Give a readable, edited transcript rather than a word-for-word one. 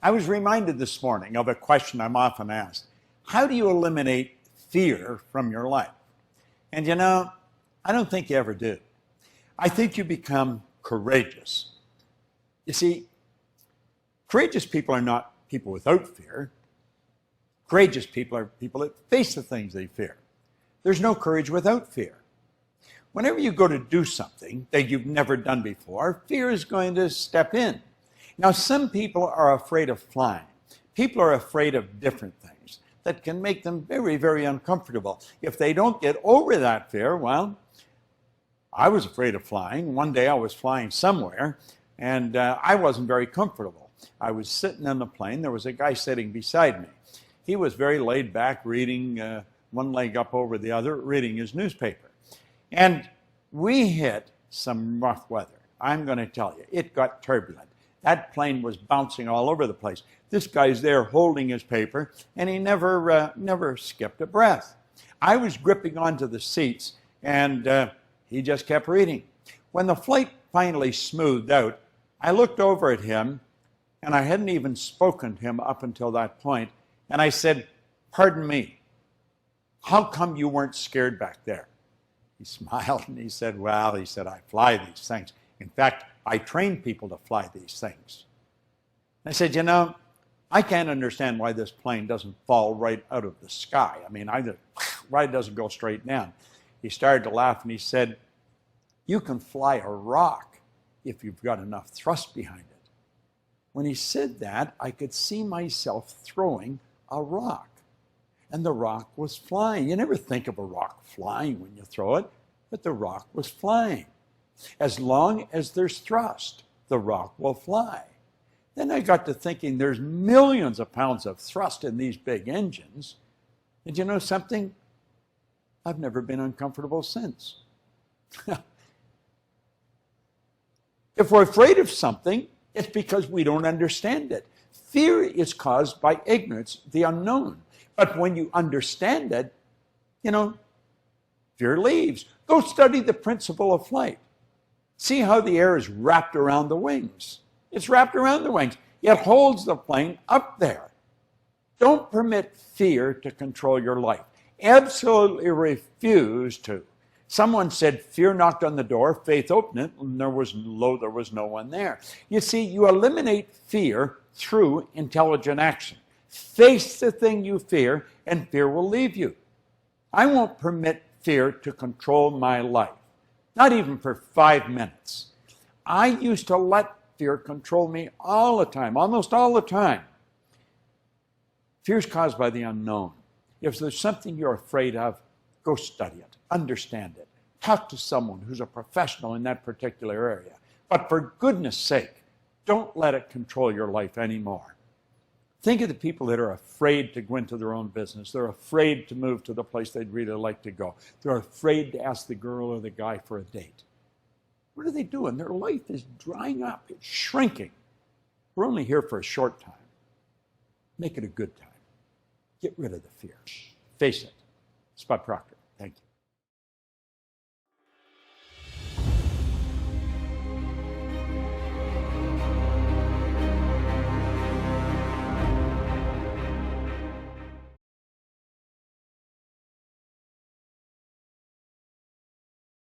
I was reminded this morning of a question I'm often asked. How do you eliminate fear from your life? And you know, I don't think you ever do. I think you become courageous. You see, courageous people are not people without fear. Courageous people are people that face the things they fear. There's no courage without fear. Whenever you go to do something that you've never done before, fear is going to step in. Now, some people are afraid of flying. People are afraid of different things that can make them very, very uncomfortable. If they don't get over that fear, well, I was afraid of flying. One day I was flying somewhere, and I wasn't very comfortable. I was sitting on the plane. There was a guy sitting beside me. He was very laid back, reading one leg up over the other, reading his newspaper. And we hit some rough weather. I'm going to tell you, it got turbulent. That plane was bouncing all over the place. This guy's there holding his paper, and he never skipped a breath. I was gripping onto the seats, and he just kept reading. When the flight finally smoothed out, I looked over at him, and I hadn't even spoken to him up until that point, and I said, "Pardon me, how come you weren't scared back there?" He smiled and he said, "Well," he said, "I fly these things. In fact, I train people to fly these things." I said, "You know, I can't understand why this plane doesn't fall right out of the sky. I mean, why it doesn't go straight down." He started to laugh and he said, "You can fly a rock if you've got enough thrust behind it." When he said that, I could see myself throwing a rock. And the rock was flying. You never think of a rock flying when you throw it, but the rock was flying. As long as there's thrust, the rock will fly. Then I got to thinking there's millions of pounds of thrust in these big engines. And you know something? I've never been uncomfortable since. If we're afraid of something, it's because we don't understand it. Fear is caused by ignorance, the unknown. But when you understand it, you know, fear leaves. Go study the principle of flight. See how the air is wrapped around the wings. It's wrapped around the wings. It holds the plane up there. Don't permit fear to control your life. Absolutely refuse to. Someone said, fear knocked on the door, faith opened it, and there was no one there. You see, you eliminate fear through intelligent action. Face the thing you fear, and fear will leave you. I won't permit fear to control my life, not even for 5 minutes. I used to let fear control me all the time, almost all the time. Fear is caused by the unknown. If there's something you're afraid of, go study it, understand it. Talk to someone who's a professional in that particular area. But for goodness sake, don't let it control your life anymore. Think of the people that are afraid to go into their own business. They're afraid to move to the place they'd really like to go. They're afraid to ask the girl or the guy for a date. What are they doing? Their life is drying up. It's shrinking. We're only here for a short time. Make it a good time. Get rid of the fear. Face it. It's Bob Proctor.